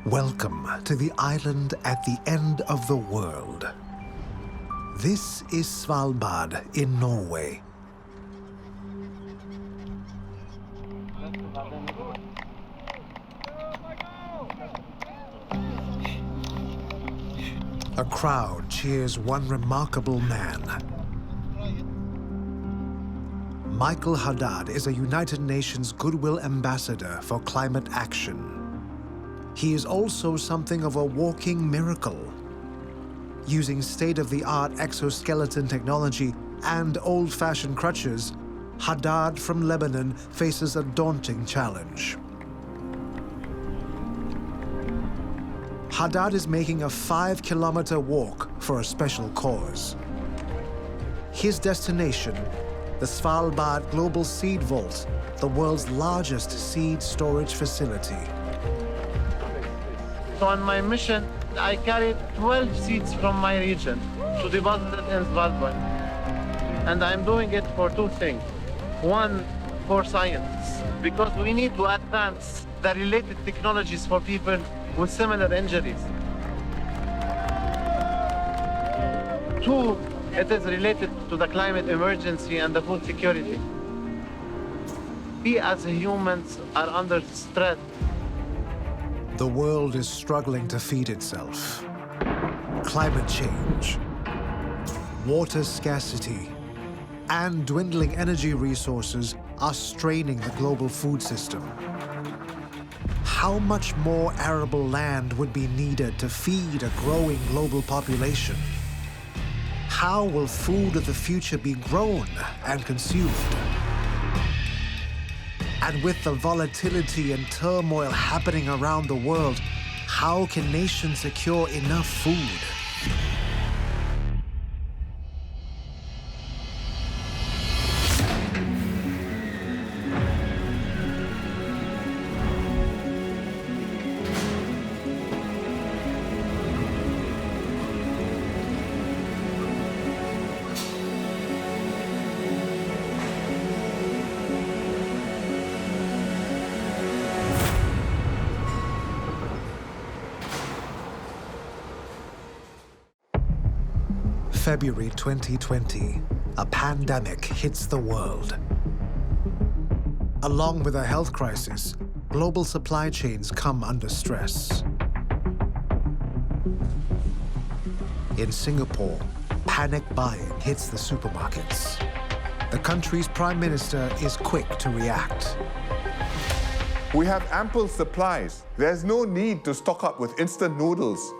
Welcome to the island at the end of the world. This is Svalbard in Norway. A crowd cheers one remarkable man. Michael Haddad is a United Nations Goodwill Ambassador for climate action. He is also something of a walking miracle. Using state-of-the-art exoskeleton technology and old-fashioned crutches, Haddad from Lebanon faces a daunting challenge. Haddad is making a 5-kilometer walk for a special cause. His destination, the Svalbard Global Seed Vault, the world's largest seed storage facility. So on my mission, I carried 12 seeds from my region to deposit it in Svalbard. And I'm doing it for two things. One, for science, because we need to advance the related technologies for people with similar injuries. Two, it is related to the climate emergency and the food security. We as humans are under stress. The world is struggling to feed itself. Climate change, water scarcity, and dwindling energy resources are straining the global food system. How much more arable land would be needed to feed a growing global population? How will food of the future be grown and consumed? And with the volatility and turmoil happening around the world, how can nations secure enough food? February 2020, a pandemic hits the world. Along with a health crisis, global supply chains come under stress. In Singapore, panic buying hits the supermarkets. The country's prime minister is quick to react. We have ample supplies. There's no need to stock up with instant noodles,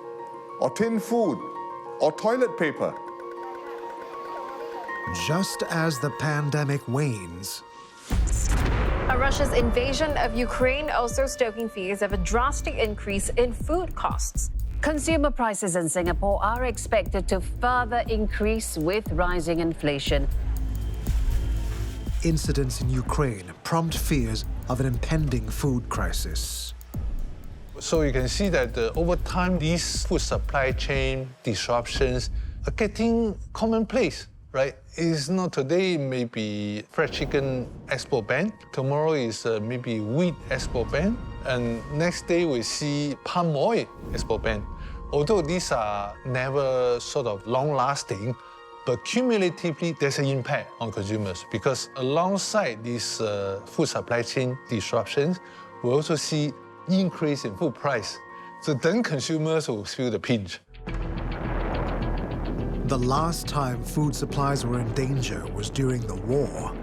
or tin food, or toilet paper. Just as the pandemic wanes, Russia's invasion of Ukraine also stoking fears of a drastic increase in food costs. Consumer prices in Singapore are expected to further increase with rising inflation. incidents in Ukraine prompt fears of an impending food crisis. So you can see that over time, these food supply chain disruptions are getting commonplace, right? It's not today maybe fresh chicken export ban. Tomorrow is maybe wheat export ban. And next day we see palm oil export ban. Although these are never sort of long-lasting, but cumulatively there's an impact on consumers because alongside these food supply chain disruptions, we also see increase in food price. So then consumers will feel the pinch. The last time food supplies were in danger was during the war.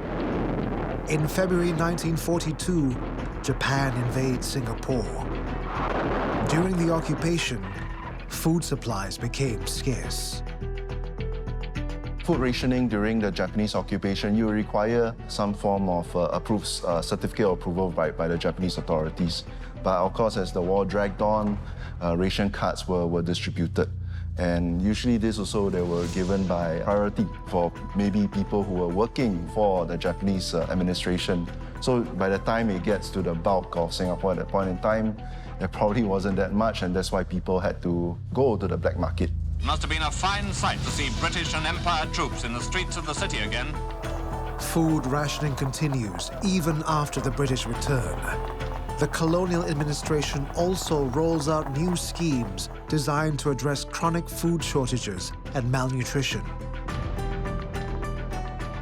In February 1942, Japan invades Singapore. During the occupation, food supplies became scarce. Food rationing during the Japanese occupation, you require some form of approved certificate of approval by the Japanese authorities. But of course, as the war dragged on, ration cards were distributed. And usually this also, they were given by priority for maybe people who were working for the Japanese administration. So by the time it gets to the bulk of Singapore at that point in time, there probably wasn't that much, and that's why people had to go to the black market. Must have been a fine sight to see British and Empire troops in the streets of the city again. Food rationing continues even after the British return. The colonial administration also rolls out new schemes designed to address chronic food shortages and malnutrition.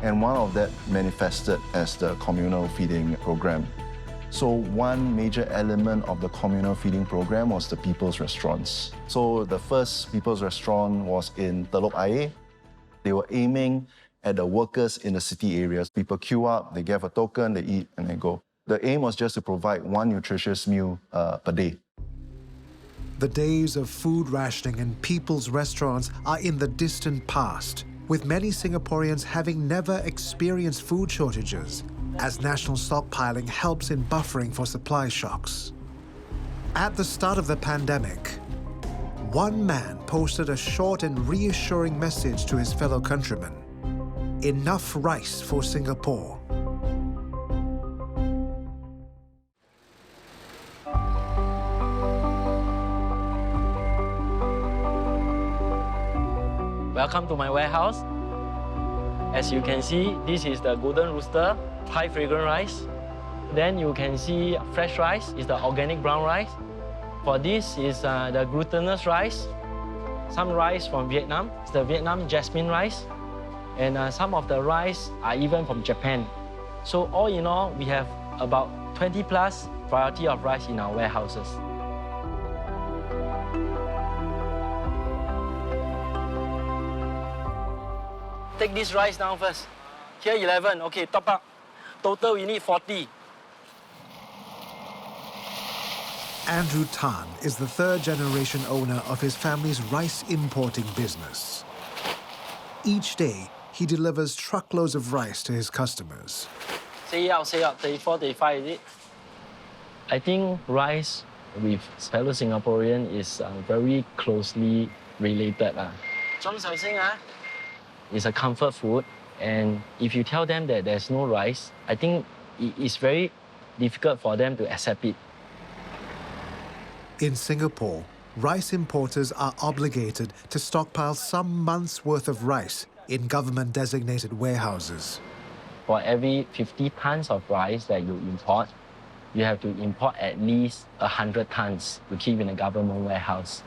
And one of that manifested as the communal feeding program. So one major element of the communal feeding program was the people's restaurants. So the first people's restaurant was in Telok Ayer. They were aiming at the workers in the city areas. People queue up, they give a token, they eat, and they go. The aim was just to provide one nutritious meal per day. The days of food rationing in people's restaurants are in the distant past, with many Singaporeans having never experienced food shortages, as national stockpiling helps in buffering for supply shocks. At the start of the pandemic, one man posted a short and reassuring message to his fellow countrymen: enough rice for Singapore. Welcome to my warehouse. As you can see, this is the golden rooster, high fragrant rice. Then you can see fresh rice is the organic brown rice. For this is the glutinous rice. Some rice from Vietnam, it's the Vietnam jasmine rice. And some of the rice are even from Japan. So all in all, we have about 20 plus variety of rice in our warehouses. Take this rice down first. Here 11, okay, top up. Total we need 40. Andrew Tan is the third-generation owner of his family's rice importing business. Each day, he delivers truckloads of rice to his customers. Say out, 34, 35, is it? I think rice with fellow Singaporean is very closely related. It's a comfort food, and if you tell them that there's no rice, I think it's very difficult for them to accept it. In Singapore, rice importers are obligated to stockpile some months' worth of rice in government-designated warehouses. For every 50 tons of rice that you import, you have to import at least 100 tons to keep in a government warehouse.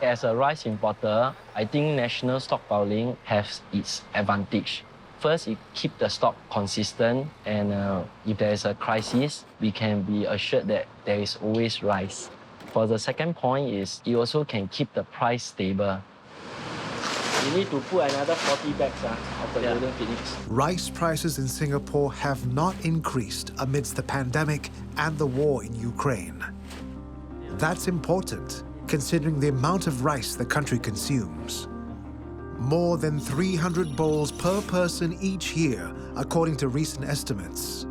As a rice importer, I think national stockpiling has its advantage. First, it keeps the stock consistent, and if there is a crisis, we can be assured that there is always rice. For the second point is, it also can keep the price stable. You need to put another 40 bags of the golden Phoenix. Rice prices in Singapore have not increased amidst the pandemic and the war in Ukraine. That's important, considering the amount of rice the country consumes. More than 300 bowls per person each year, according to recent estimates.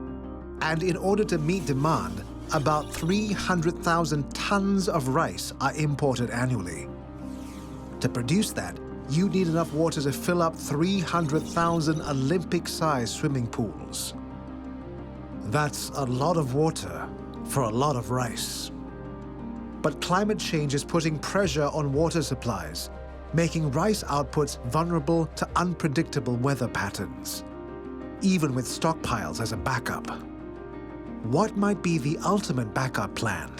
And in order to meet demand, about 300,000 tons of rice are imported annually. To produce that, you need enough water to fill up 300,000 Olympic-sized swimming pools. That's a lot of water for a lot of rice. But climate change is putting pressure on water supplies, making rice outputs vulnerable to unpredictable weather patterns, even with stockpiles as a backup. What might be the ultimate backup plan?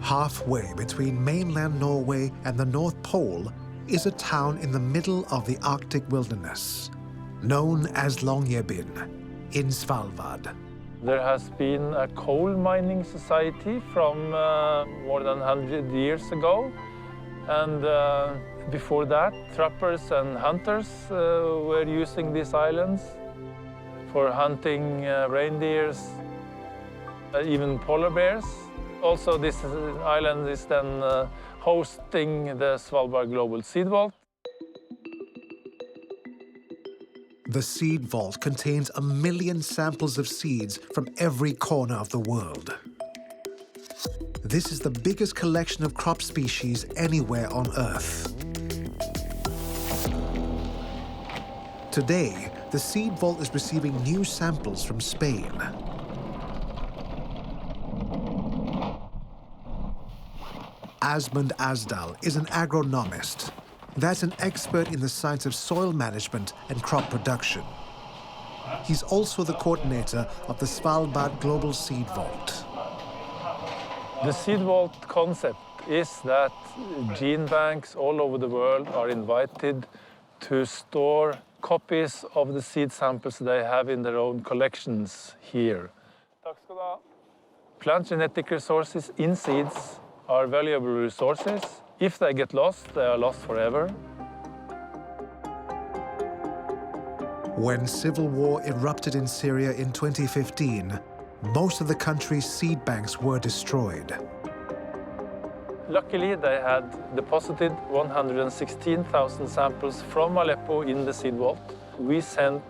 Halfway between mainland Norway and the North Pole is a town in the middle of the Arctic wilderness, known as Longyearbyen, in Svalbard. There has been a coal mining society from more than 100 years ago. And before that, trappers and hunters were using these islands for hunting reindeers, even polar bears. Also, this island is then hosting the Svalbard Global Seed Vault. The seed vault contains 1 million samples of seeds from every corner of the world. This is the biggest collection of crop species anywhere on Earth. Today, the seed vault is receiving new samples from Spain. Asmund Asdal is an agronomist. That's an expert in the science of soil management and crop production. He's also the coordinator of the Svalbard Global Seed Vault. The seed vault concept is that gene banks all over the world are invited to store copies of the seed samples they have in their own collections here. Plant genetic resources in seeds are valuable resources. If they get lost, they are lost forever. When civil war erupted in Syria in 2015, most of the country's seed banks were destroyed. Luckily, they had deposited 116,000 samples from Aleppo in the seed vault. We sent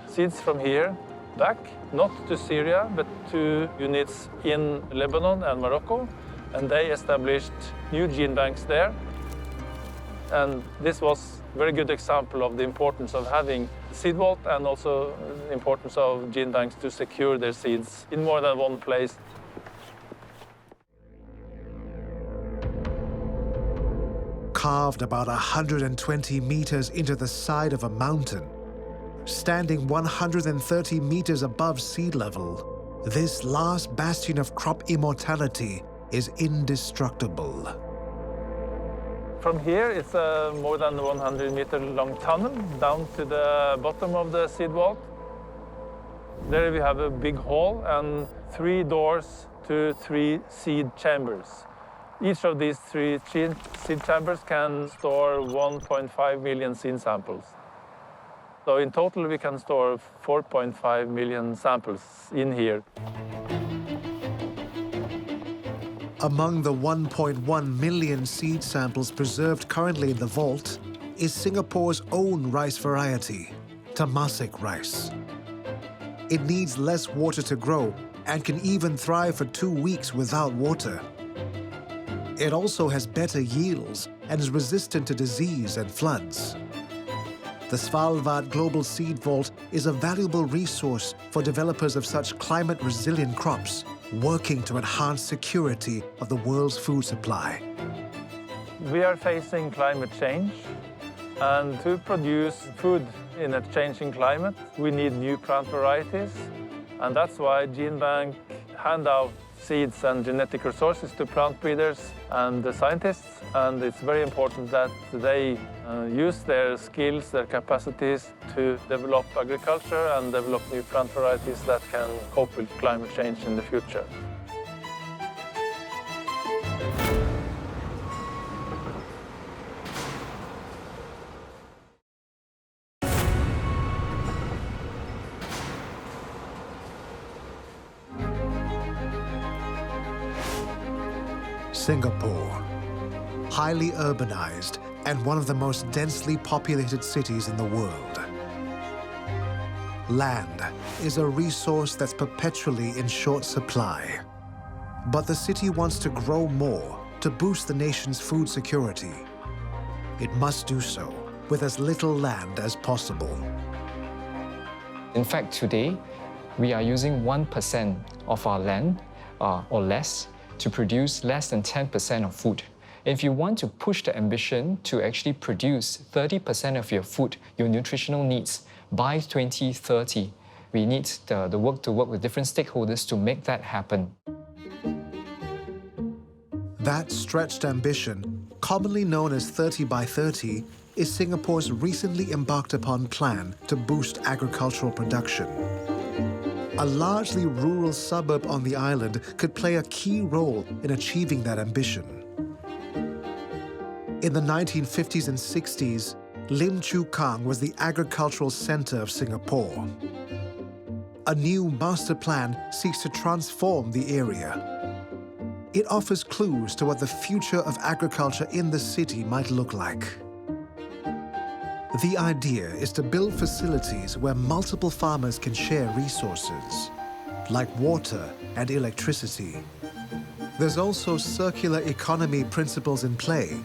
seeds from here back, not to Syria, but to units in Lebanon and Morocco, and they established new gene banks there. And this was a very good example of the importance of having seed vault and also the importance of gene banks to secure their seeds in more than one place. Carved about 120 meters into the side of a mountain, standing 130 meters above sea level, this last bastion of crop immortality is indestructible. From here, it's a more than 100-meter long tunnel down to the bottom of the seed vault. There we have a big hall and 3 doors to 3 seed chambers. Each of these 3 seed chambers can store 1.5 million seed samples. So in total, we can store 4.5 million samples in here. Among the 1.1 million seed samples preserved currently in the vault is Singapore's own rice variety, Tamasic rice. It needs less water to grow and can even thrive for 2 weeks without water. It also has better yields and is resistant to disease and floods. The Svalbard Global Seed Vault is a valuable resource for developers of such climate-resilient crops, working to enhance security of the world's food supply. We are facing climate change, and to produce food in a changing climate, we need new plant varieties, and that's why GeneBank hand out seeds and genetic resources to plant breeders and the scientists, and it's very important that they use their skills, their capacities to develop agriculture and develop new plant varieties that can cope with climate change in the future. Singapore, highly urbanized and one of the most densely populated cities in the world. Land is a resource that's perpetually in short supply. But the city wants to grow more to boost the nation's food security. It must do so with as little land as possible. In fact, today, we are using 1% of our land or less to produce less than 10% of food. If you want to push the ambition to actually produce 30% of your food, your nutritional needs, by 2030, we need the work to work with different stakeholders to make that happen. That stretched ambition, commonly known as 30 by 30, is Singapore's recently embarked upon plan to boost agricultural production. A largely rural suburb on the island could play a key role in achieving that ambition. In the 1950s and 60s, Lim Chu Kang was the agricultural center of Singapore. A new master plan seeks to transform the area. It offers clues to what the future of agriculture in the city might look like. The idea is to build facilities where multiple farmers can share resources, like water and electricity. There's also circular economy principles in play,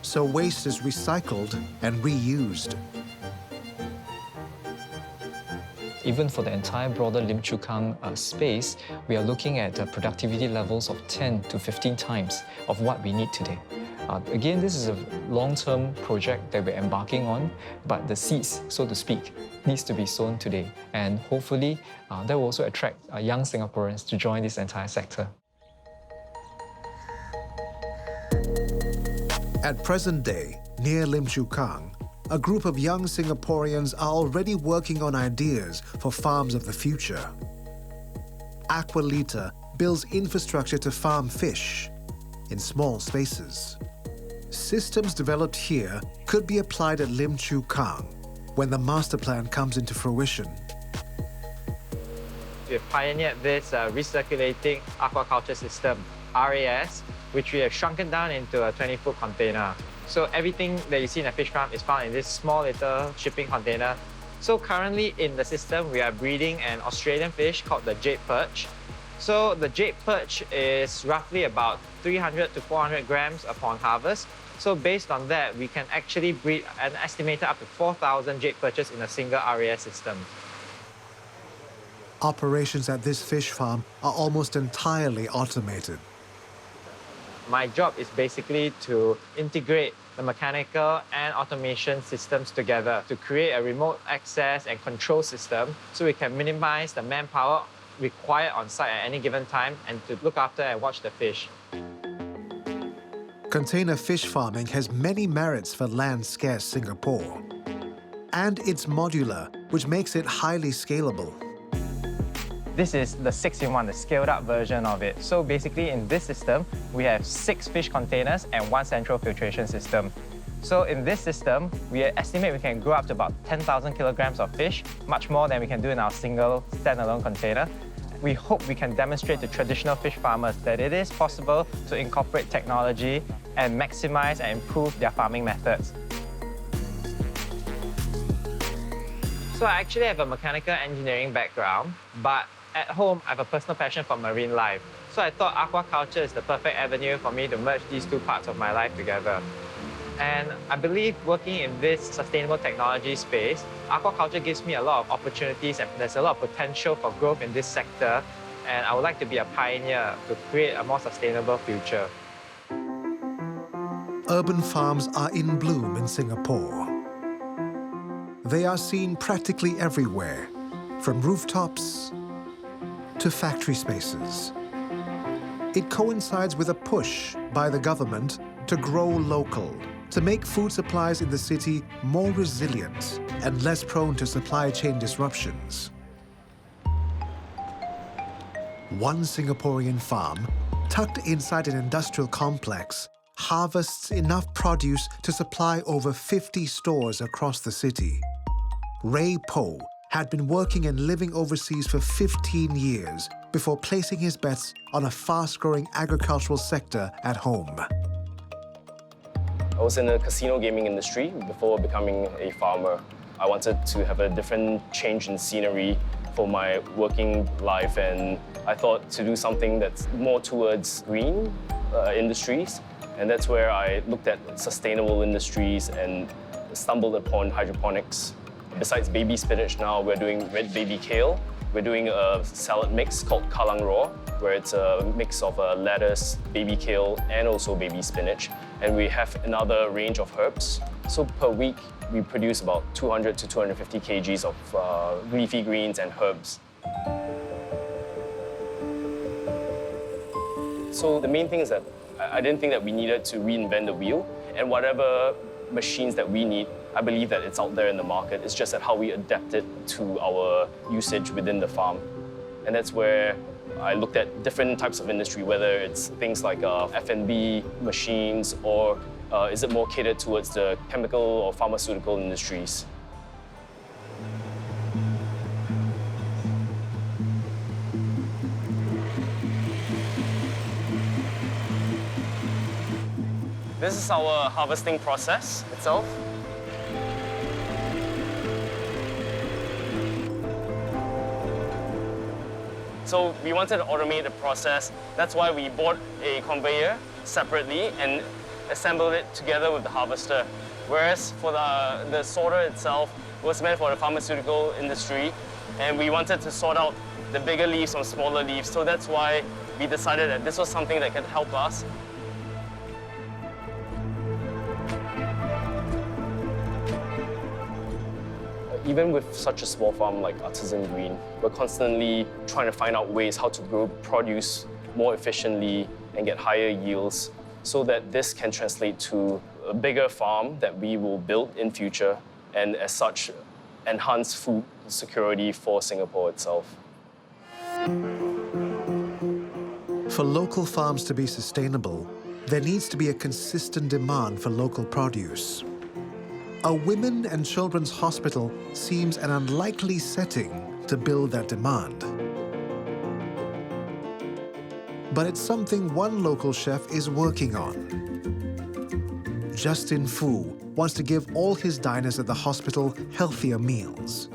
so waste is recycled and reused. Even for the entire broader Lim Chu Kang space, we are looking at productivity levels of 10 to 15 times of what we need today. Again, this is a long-term project that we're embarking on, but the seeds, so to speak, needs to be sown today. And hopefully, that will also attract young Singaporeans to join this entire sector. At present day, near Lim Chu Kang, a group of young Singaporeans are already working on ideas for farms of the future. Aqualita builds infrastructure to farm fish in small spaces. Systems developed here could be applied at Lim Chu Kang when the master plan comes into fruition. We've pioneered this recirculating aquaculture system, RAS, which we have shrunken down into a 20-foot container. So everything that you see in a fish farm is found in this small little shipping container. So currently in the system, we are breeding an Australian fish called the jade perch. So the jade perch is roughly about 300 to 400 grams upon harvest. So based on that, we can actually breed an estimated up to 4,000 jade perches in a single RAS system. Operations at this fish farm are almost entirely automated. My job is basically to integrate the mechanical and automation systems together to create a remote access and control system so we can minimize the manpower required on site at any given time and to look after and watch the fish. Container fish farming has many merits for land-scarce Singapore. And it's modular, which makes it highly scalable. This is the 6-in-1, the scaled-up version of it. So basically, in this system, we have 6 fish containers and 1 central filtration system. So in this system, we estimate we can grow up to about 10,000 kilograms of fish, much more than we can do in our single standalone container. We hope we can demonstrate to traditional fish farmers that it is possible to incorporate technology and maximize and improve their farming methods. So I actually have a mechanical engineering background, but at home, I have a personal passion for marine life. So I thought aquaculture is the perfect avenue for me to merge these two parts of my life together. And I believe working in this sustainable technology space, aquaculture gives me a lot of opportunities and there's a lot of potential for growth in this sector. And I would like to be a pioneer to create a more sustainable future. Urban farms are in bloom in Singapore. They are seen practically everywhere, from rooftops to factory spaces. It coincides with a push by the government to grow local, to make food supplies in the city more resilient and less prone to supply chain disruptions. One Singaporean farm, tucked inside an industrial complex, harvests enough produce to supply over 50 stores across the city. Ray Po had been working and living overseas for 15 years before placing his bets on a fast-growing agricultural sector at home. I was in the casino gaming industry before becoming a farmer. I wanted to have a different change in scenery for my working life, and I thought to do something that's more towards green industries. And that's where I looked at sustainable industries and stumbled upon hydroponics. Besides baby spinach now, we're doing red baby kale. We're doing a salad mix called Kalang Raw, where it's a mix of lettuce, baby kale, and also baby spinach. And we have another range of herbs. So per week, we produce about 200 to 250 kgs of leafy greens and herbs. So the main thing is that I didn't think that we needed to reinvent the wheel, and whatever machines that we need, I believe that it's out there in the market. It's just that how we adapt it to our usage within the farm. And that's where I looked at different types of industry, whether it's things like F&B machines, or is it more catered towards the chemical or pharmaceutical industries. This is our harvesting process itself. So we wanted to automate the process. That's why we bought a conveyor separately and assembled it together with the harvester. Whereas for the sorter itself, it was meant for the pharmaceutical industry, and we wanted to sort out the bigger leaves from smaller leaves. So that's why we decided that this was something that could help us. even with such a small farm like Artisan Green, we're constantly trying to find out ways how to grow produce more efficiently and get higher yields so that this can translate to a bigger farm that we will build in future and as such enhance food security for Singapore itself. For local farms to be sustainable, there needs to be a consistent demand for local produce. A women and children's hospital seems an unlikely setting to build that demand. But it's something one local chef is working on. Justin Fu wants to give all his diners at the hospital healthier meals.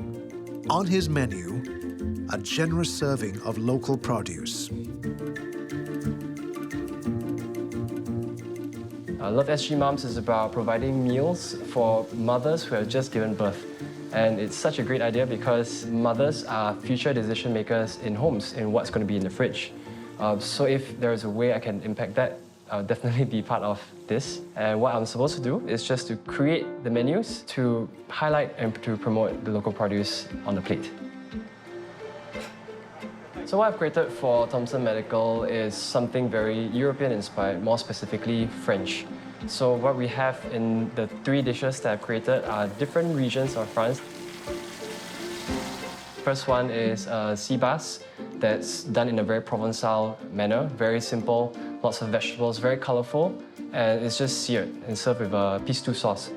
On his menu, a generous serving of local produce. Love SG Moms is about providing meals for mothers who have just given birth. And it's such a great idea because mothers are future decision makers in homes in what's going to be in the fridge. So if there is a way I can impact that, I'll definitely be part of this. And what I'm supposed to do is just to create the menus to highlight and to promote the local produce on the plate. So what I've created for Thomson Medical is something very European-inspired, more specifically French. So what we have in the 3 dishes that I've created are different regions of France. First one is sea bass that's done in a very Provençal manner, very simple, lots of vegetables, very colorful, and it's just seared and served with a pistou sauce.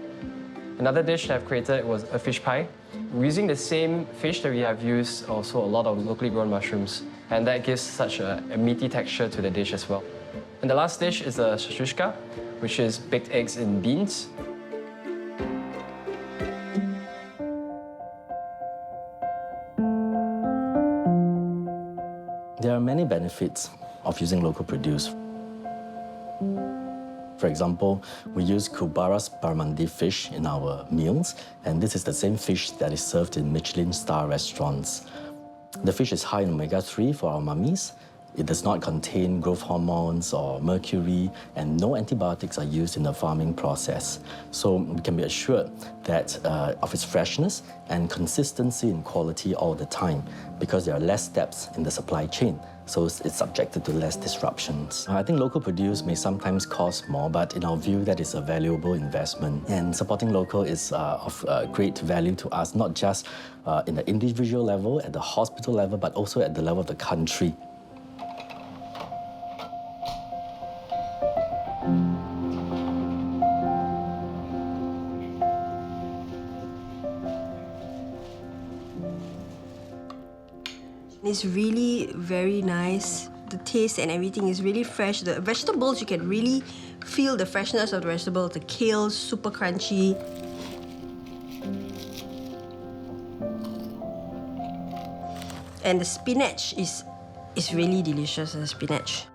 Another dish that I've created was a fish pie. We're using the same fish that we have used also a lot of locally grown mushrooms, and that gives such a meaty texture to the dish as well. And the last dish is a shashushka, which is baked eggs in beans. There are many benefits of using local produce. For example, we use Kubara's barramundi fish in our meals, and this is the same fish that is served in Michelin star restaurants. The fish is high in omega-3 for our mummies. It does not contain growth hormones or mercury, and no antibiotics are used in the farming process. So we can be assured that of its freshness and consistency in quality all the time, because there are less steps in the supply chain, so it's subjected to less disruptions. I think local produce may sometimes cost more, but in our view, that is a valuable investment. And supporting local is of great value to us, not just in the individual level, at the hospital level, but also at the level of the country. It's really very nice. The taste and everything is really fresh. The vegetables, you can really feel the freshness of the vegetables. The kale, super crunchy. And the spinach is really delicious, the spinach.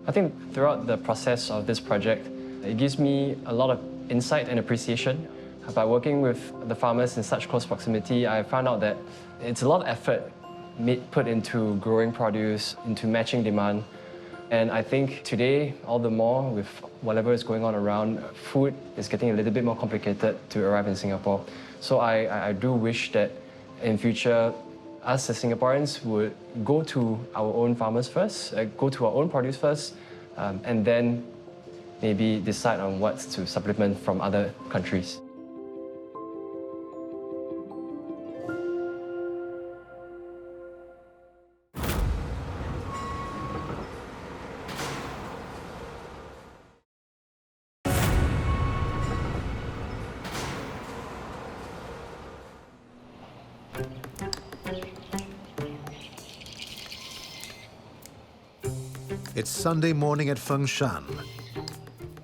I think throughout the process of this project, it gives me a lot of insight and appreciation. By working with the farmers in such close proximity, I found out that it's a lot of effort put into growing produce, into matching demand. And I think today, all the more with whatever is going on around, food is getting a little bit more complicated to arrive in Singapore. So I do wish that in future, us as Singaporeans would go to our own farmers first, go to our own produce first, and then maybe decide on what to supplement from other countries. It's Sunday morning at Fengshan,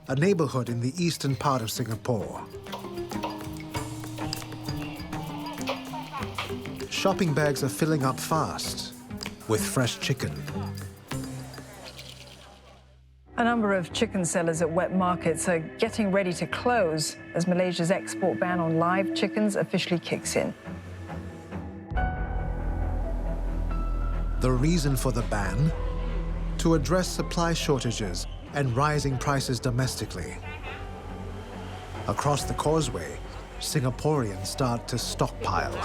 a neighborhood in the eastern part of Singapore. Shopping bags are filling up fast with fresh chicken. A number of chicken sellers at wet markets are getting ready to close as Malaysia's export ban on live chickens officially kicks in. The reason for the ban? To address supply shortages and rising prices domestically. Across the causeway, Singaporeans start to stockpile.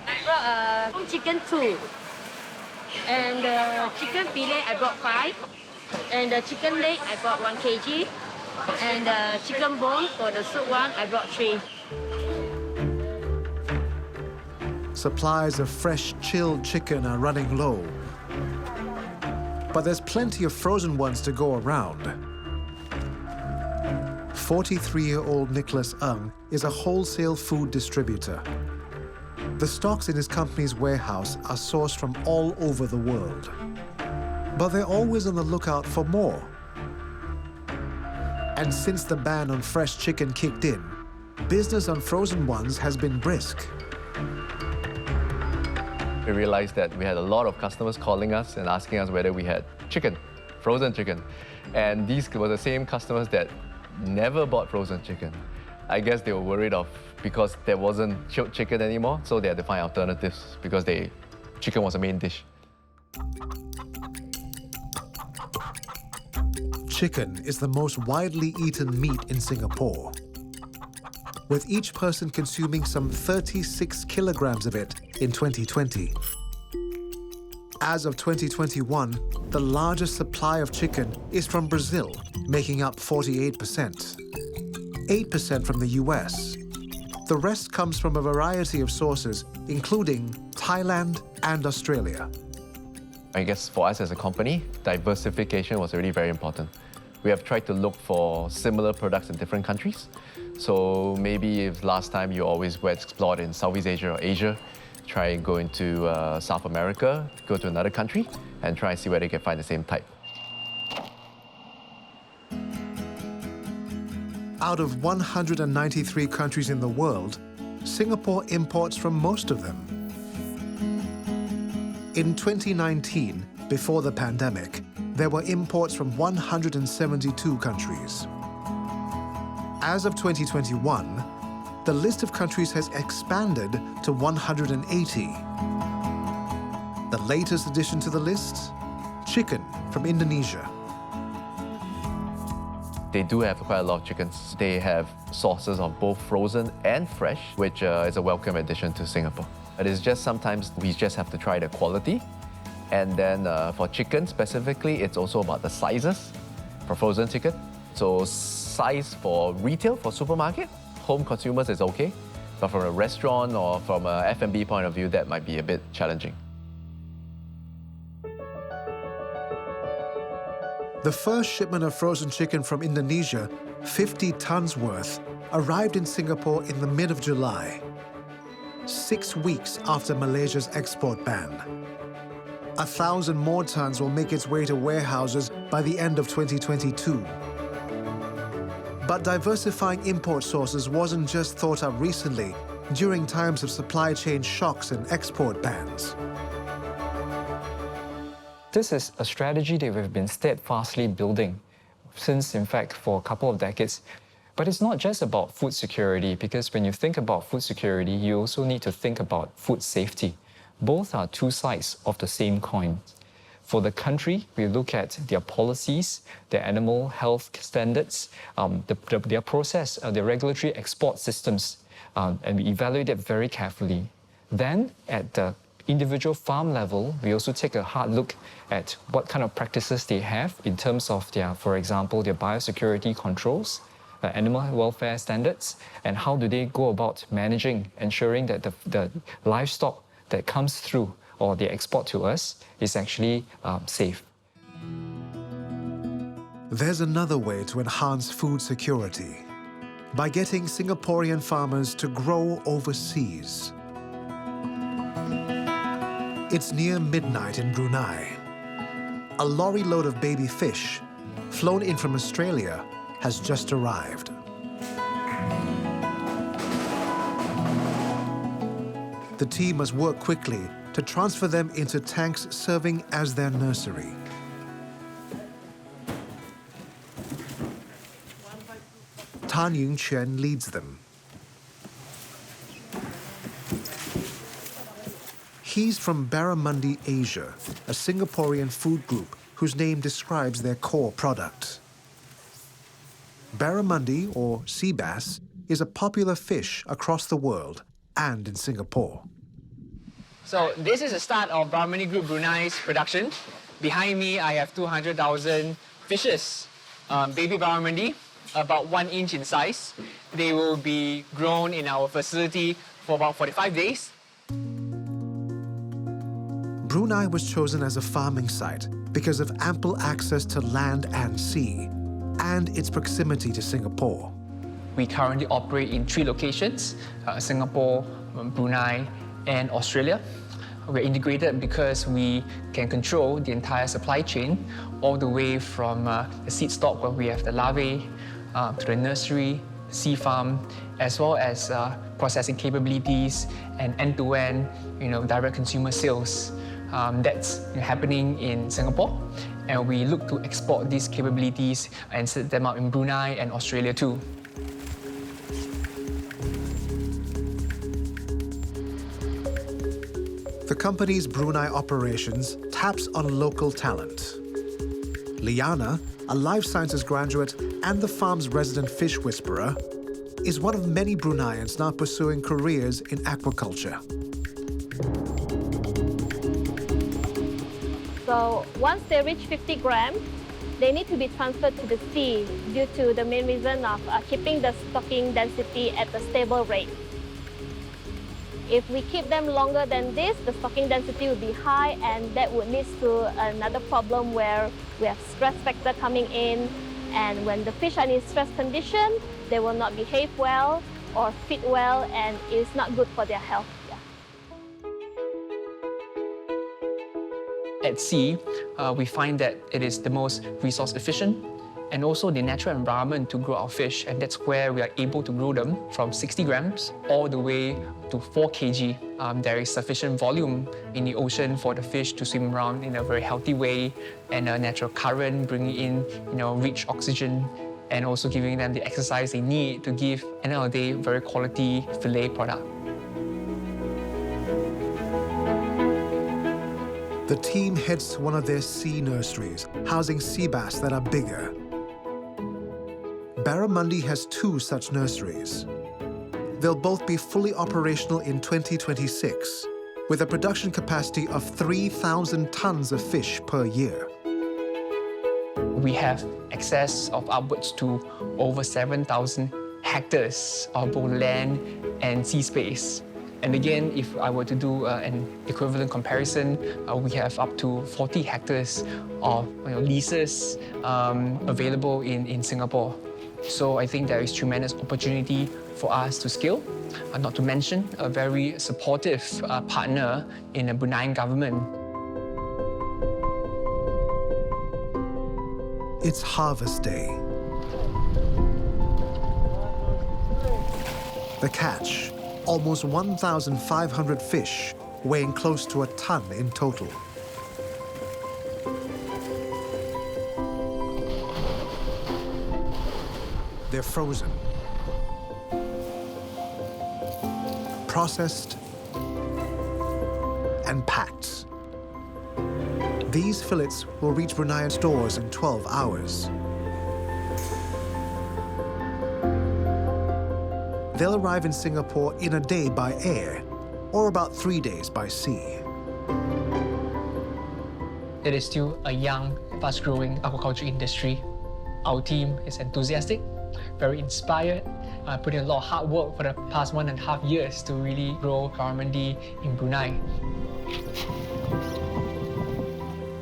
I brought home chicken 2. And the chicken fillet I brought 5. And the chicken leg I brought 1 kg. And the chicken bone for the soup one I brought 3. Supplies of fresh, chilled chicken are running low. But there's plenty of frozen ones to go around. 43-year-old Nicholas Ng is a wholesale food distributor. The stocks in his company's warehouse are sourced from all over the world. But they're always on the lookout for more. And since the ban on fresh chicken kicked in, business on frozen ones has been brisk. We realized that we had a lot of customers calling us and asking us whether we had chicken, frozen chicken. And these were the same customers that never bought frozen chicken. I guess they were worried because there wasn't chilled chicken anymore, so they had to find alternatives because chicken was a main dish. Chicken is the most widely eaten meat in Singapore, with each person consuming some 36 kilograms of it in 2020. As of 2021, the largest supply of chicken is from Brazil, making up 48%. 8% from the US. The rest comes from a variety of sources, including Thailand and Australia. I guess for us as a company, diversification was really very important. We have tried to look for similar products in different countries. So maybe if last time you always were explored in Southeast Asia or Asia, try and go into South America, go to another country, and try and see whether you can find the same type. Out of 193 countries in the world, Singapore imports from most of them. In 2019, before the pandemic, there were imports from 172 countries. As of 2021, the list of countries has expanded to 180. The latest addition to the list? Chicken from Indonesia. They do have quite a lot of chickens. They have sources of both frozen and fresh, which is a welcome addition to Singapore. It is just sometimes we just have to try the quality. And then for chicken specifically, it's also about the sizes for frozen chicken. So size for retail, for supermarket, home consumers is okay. But from a restaurant or from a F&B point of view, that might be a bit challenging. The first shipment of frozen chicken from Indonesia, 50 tons worth, arrived in Singapore in the mid of July, 6 weeks after Malaysia's export ban. 1,000 more tons will make its way to warehouses by the end of 2022. But diversifying import sources wasn't just thought up recently during times of supply chain shocks and export bans. This is a strategy that we've been steadfastly building since, in fact, for a couple of decades. But it's not just about food security, because when you think about food security, you also need to think about food safety. Both are two sides of the same coin. For the country, we look at their policies, their animal health standards, their process, their regulatory export systems, and we evaluate it very carefully. Then, at the individual farm level, we also take a hard look at what kind of practices they have in terms of their, for example, their biosecurity controls, animal welfare standards, and how do they go about managing, ensuring that the livestock that comes through or they export to us is actually safe. There's another way to enhance food security, by getting Singaporean farmers to grow overseas. It's near midnight in Brunei. A lorry load of baby fish, flown in from Australia, has just arrived. The team must work quickly to transfer them into tanks serving as their nursery. Tan Yingquan leads them. He's from Barramundi Asia, a Singaporean food group whose name describes their core product. Barramundi, or sea bass, is a popular fish across the world and in Singapore. So this is the start of Barramundi Group Brunei's production. Behind me, I have 200,000 fishes, baby barramundi, about 1 inch in size. They will be grown in our facility for about 45 days. Brunei was chosen as a farming site because of ample access to land and sea, and its proximity to Singapore. We currently operate in 3 locations, Singapore, Brunei, and Australia. We're integrated because we can control the entire supply chain, all the way from the seed stock, where we have the larvae, to the nursery, sea farm, as well as processing capabilities and end-to-end, direct consumer sales. That's happening in Singapore, and we look to export these capabilities and set them up in Brunei and Australia too. The company's Brunei operations taps on local talent. Liana, a life sciences graduate and the farm's resident fish whisperer, is one of many Bruneians now pursuing careers in aquaculture. So once they reach 50 grams, they need to be transferred to the sea due to the main reason of keeping the stocking density at a stable rate. If we keep them longer than this, the stocking density will be high, and that would lead to another problem where we have stress factor coming in, and when the fish are in stress condition, they will not behave well or feed well, and it's not good for their health. At sea, we find that it is the most resource efficient and also the natural environment to grow our fish, and that's where we are able to grow them from 60 grams all the way to 4 kg. There is sufficient volume in the ocean for the fish to swim around in a very healthy way, and a natural current bringing in rich oxygen and also giving them the exercise they need to give, at the end of the day, very quality fillet product. The team heads to one of their sea nurseries, housing sea bass that are bigger. Barramundi has 2 such nurseries. They'll both be fully operational in 2026, with a production capacity of 3,000 tons of fish per year. We have access of upwards to over 7,000 hectares of both land and sea space. And again, if I were to do an equivalent comparison, we have up to 40 hectares of leases available in Singapore. So I think there is tremendous opportunity for us to scale, not to mention a very supportive partner in the Bruneian government. It's harvest day. The catch, almost 1,500 fish, weighing close to a ton in total. They're frozen, processed, and packed. These fillets will reach Bruneian stores in 12 hours. They'll arrive in Singapore in a day by air, or about 3 days by sea. It is still a young, fast-growing aquaculture industry. Our team is enthusiastic, very inspired, putting a lot of hard work for the past 1.5 years to really grow barramundi in Brunei.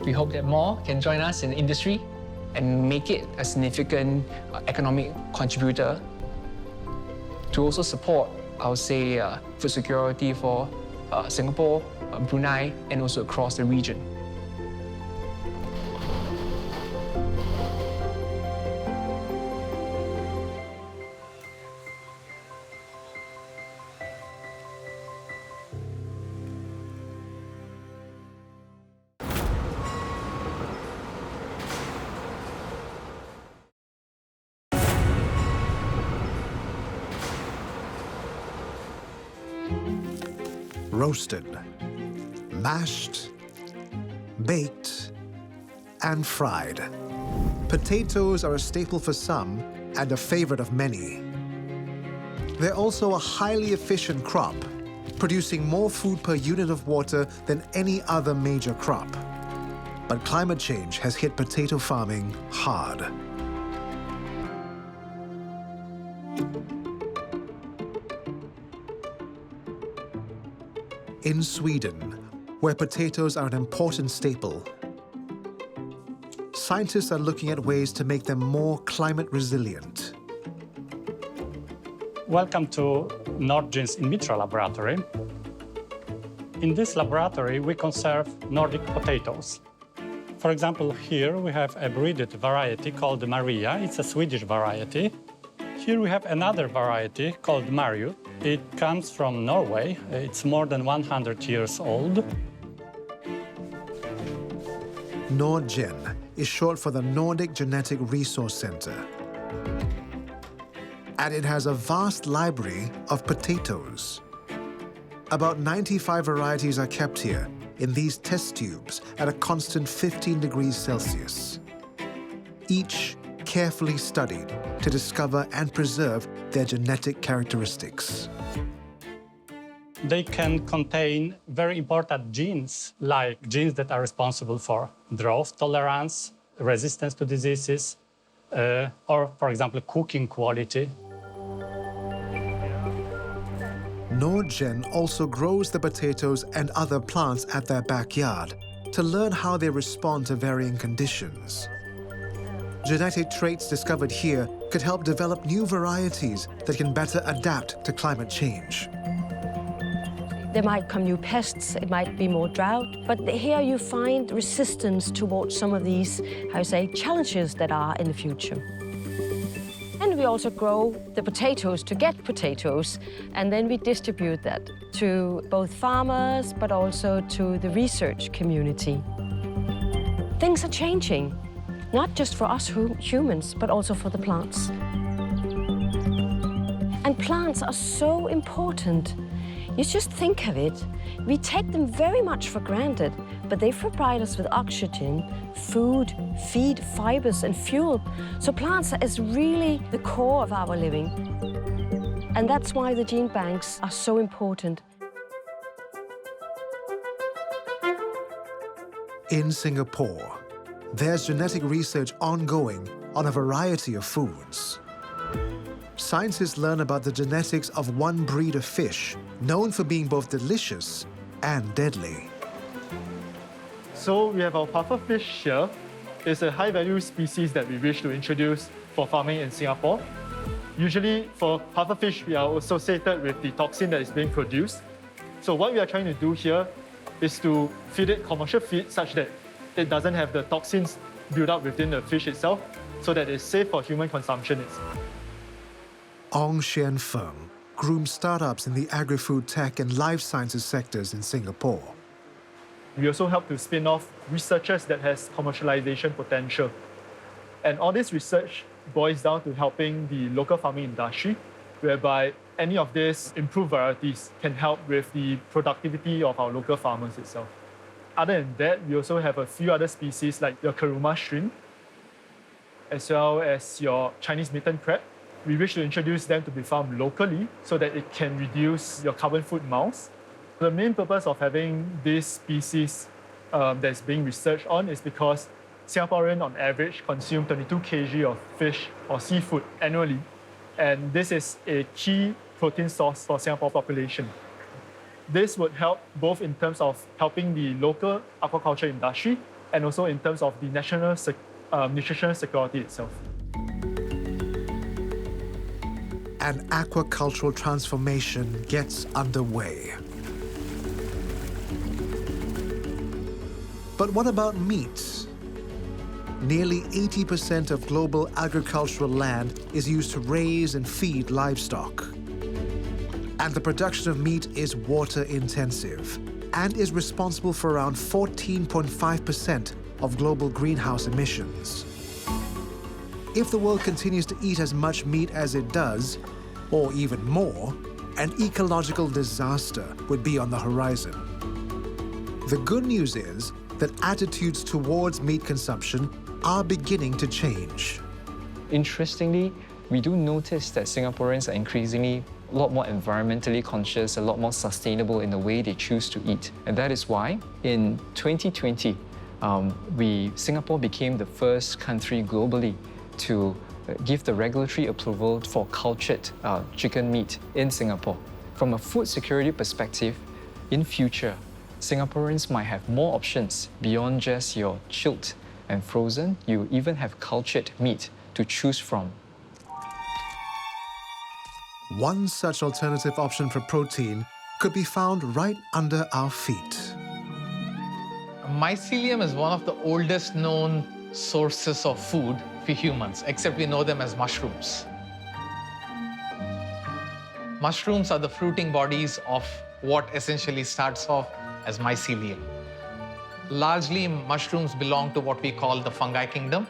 We hope that more can join us in the industry and make it a significant economic contributor to also support, I would say, food security for Singapore, Brunei, and also across the region. Roasted, mashed, baked, and fried. Potatoes are a staple for some and a favorite of many. They're also a highly efficient crop, producing more food per unit of water than any other major crop. But climate change has hit potato farming hard. In Sweden, where potatoes are an important staple, scientists are looking at ways to make them more climate resilient. Welcome to Nordgen's in vitro laboratory. In this laboratory, we conserve Nordic potatoes. For example, here we have a breeded variety called Maria. It's a Swedish variety. Here we have another variety called Mariu. It comes from Norway. It's more than 100 years old. Nordgen is short for the Nordic Genetic Resource Center. And it has a vast library of potatoes. About 95 varieties are kept here in these test tubes at a constant 15 degrees Celsius. Each carefully studied to discover and preserve their genetic characteristics. They can contain very important genes, like genes that are responsible for drought tolerance, resistance to diseases, or, for example, cooking quality. Nordgen also grows the potatoes and other plants at their backyard to learn how they respond to varying conditions. Genetic traits discovered here could help develop new varieties that can better adapt to climate change. There might come new pests, it might be more drought, but here you find resistance towards some of these, challenges that are in the future. And we also grow the potatoes to get potatoes, and then we distribute that to both farmers, but also to the research community. Things are changing, not just for us humans, but also for the plants. And plants are so important. You just think of it, we take them very much for granted, but they provide us with oxygen, food, feed, fibers, and fuel. So plants is really the core of our living. And that's why the gene banks are so important. In Singapore, there's genetic research ongoing on a variety of foods. Scientists learn about the genetics of one breed of fish, known for being both delicious and deadly. So we have our pufferfish here. It's a high-value species that we wish to introduce for farming in Singapore. Usually for pufferfish, we are associated with the toxin that is being produced. So what we are trying to do here is to feed it commercial feed such that it doesn't have the toxins built up within the fish itself, so that it's safe for human consumption. Ong Xian Feng grooms startups in the agri-food tech and life sciences sectors in Singapore. We also help to spin off researchers that has commercialization potential. And all this research boils down to helping the local farming industry, whereby any of these improved varieties can help with the productivity of our local farmers itself. Other than that, we also have a few other species like your Karuma shrimp, as well as your Chinese mitten crab. We wish to introduce them to be farmed locally so that it can reduce your carbon footprints. The main purpose of having this species that's being researched on is because Singaporeans on average consume 22 kg of fish or seafood annually. And this is a key protein source for Singapore population. This would help both in terms of helping the local aquaculture industry and also in terms of the national nutritional security itself. An aquacultural transformation gets underway. But what about meat? Nearly 80% of global agricultural land is used to raise and feed livestock. And the production of meat is water intensive and is responsible for around 14.5% of global greenhouse emissions. If the world continues to eat as much meat as it does, or even more, an ecological disaster would be on the horizon. The good news is that attitudes towards meat consumption are beginning to change. Interestingly, we do notice that Singaporeans are increasingly a lot more environmentally conscious, a lot more sustainable in the way they choose to eat. And that is why in 2020, Singapore became the first country globally to give the regulatory approval for cultured chicken meat in Singapore. From a food security perspective, in future, Singaporeans might have more options beyond just your chilled and frozen. You even have cultured meat to choose from. One such alternative option for protein could be found right under our feet. Mycelium is one of the oldest known sources of food for humans, except we know them as mushrooms. Mushrooms are the fruiting bodies of what essentially starts off as mycelium. Largely, mushrooms belong to what we call the fungi kingdom.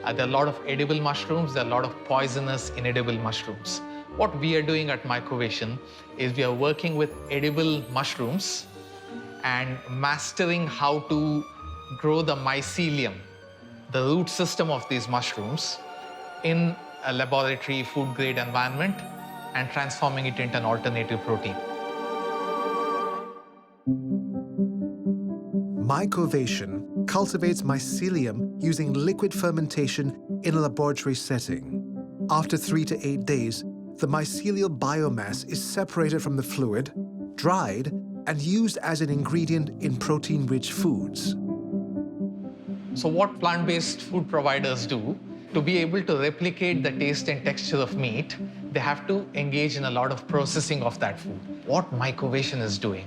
There are a lot of edible mushrooms, there are a lot of poisonous, inedible mushrooms. What we are doing at Microvision is we are working with edible mushrooms and mastering how to grow the mycelium, the root system of these mushrooms, in a laboratory food-grade environment and transforming it into an alternative protein. Microalgae cultivates mycelium using liquid fermentation in a laboratory setting. After 3 to 8 days, the mycelial biomass is separated from the fluid, dried, and used as an ingredient in protein-rich foods. So what plant-based food providers do, to be able to replicate the taste and texture of meat, they have to engage in a lot of processing of that food. What Microvision is doing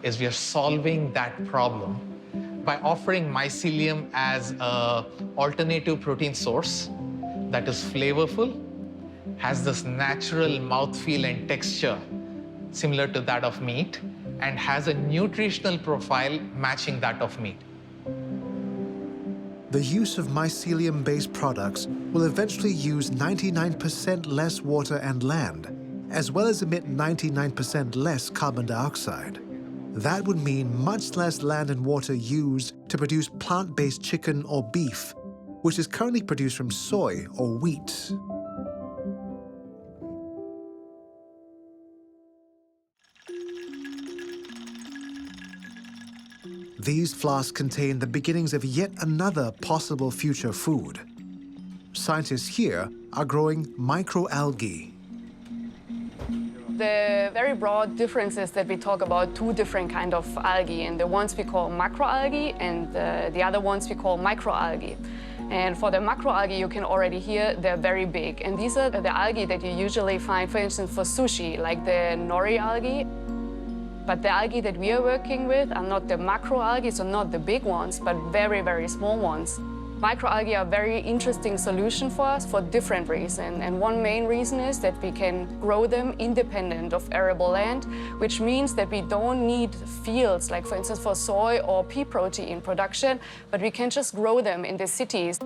is we are solving that problem by offering mycelium as an alternative protein source that is flavorful, has this natural mouthfeel and texture similar to that of meat, and has a nutritional profile matching that of meat. The use of mycelium-based products will eventually use 99% less water and land, as well as emit 99% less carbon dioxide. That would mean much less land and water used to produce plant-based chicken or beef, which is currently produced from soy or wheat. These flasks contain the beginnings of yet another possible future food. Scientists here are growing microalgae. The very broad difference is that we talk about two different kinds of algae, and the ones we call macroalgae and the other ones we call microalgae. And for the macroalgae, you can already hear they're very big. And these are the algae that you usually find, for instance, for sushi, like the nori algae. But the algae that we are working with are not the macroalgae, so not the big ones, but very, very small ones. Microalgae are a very interesting solution for us for different reasons. And one main reason is that we can grow them independent of arable land, which means that we don't need fields, like for instance for soy or pea protein production, but we can just grow them in the cities.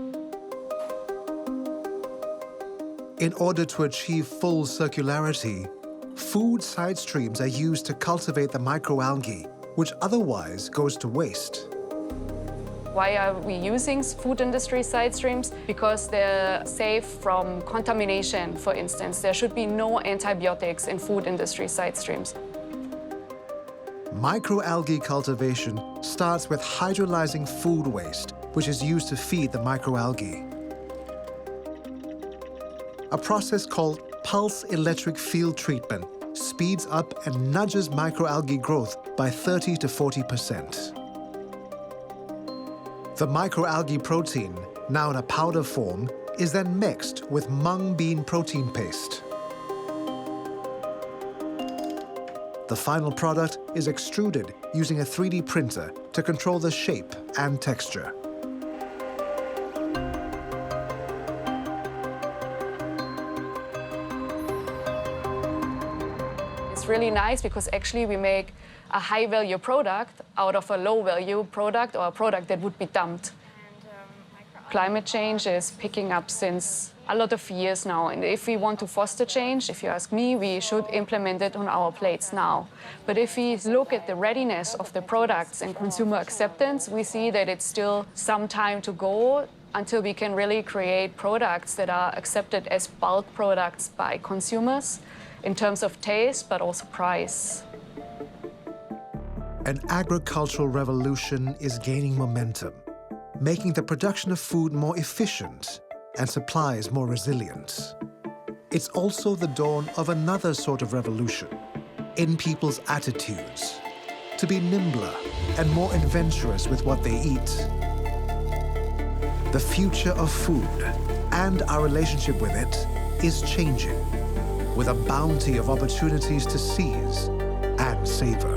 In order to achieve full circularity, food side streams are used to cultivate the microalgae, which otherwise goes to waste. Why are we using food industry side streams? Because they're safe from contamination, for instance. There should be no antibiotics in food industry side streams. Microalgae cultivation starts with hydrolyzing food waste, which is used to feed the microalgae. A process called pulse electric field treatment speeds up and nudges microalgae growth by 30 to 40%. The microalgae protein, now in a powder form, is then mixed with mung bean protein paste. The final product is extruded using a 3D printer to control the shape and texture. It's really nice because actually we make a high-value product out of a low-value product or a product that would be dumped. Climate change is picking up since a lot of years now. And if we want to foster change, if you ask me, we should implement it on our plates now. But if we look at the readiness of the products and consumer acceptance, we see that it's still some time to go until we can really create products that are accepted as bulk products by consumers in terms of taste, but also price. An agricultural revolution is gaining momentum, making the production of food more efficient and supplies more resilient. It's also the dawn of another sort of revolution in people's attitudes, to be nimbler and more adventurous with what they eat. The future of food and our relationship with it is changing, with a bounty of opportunities to seize and savor.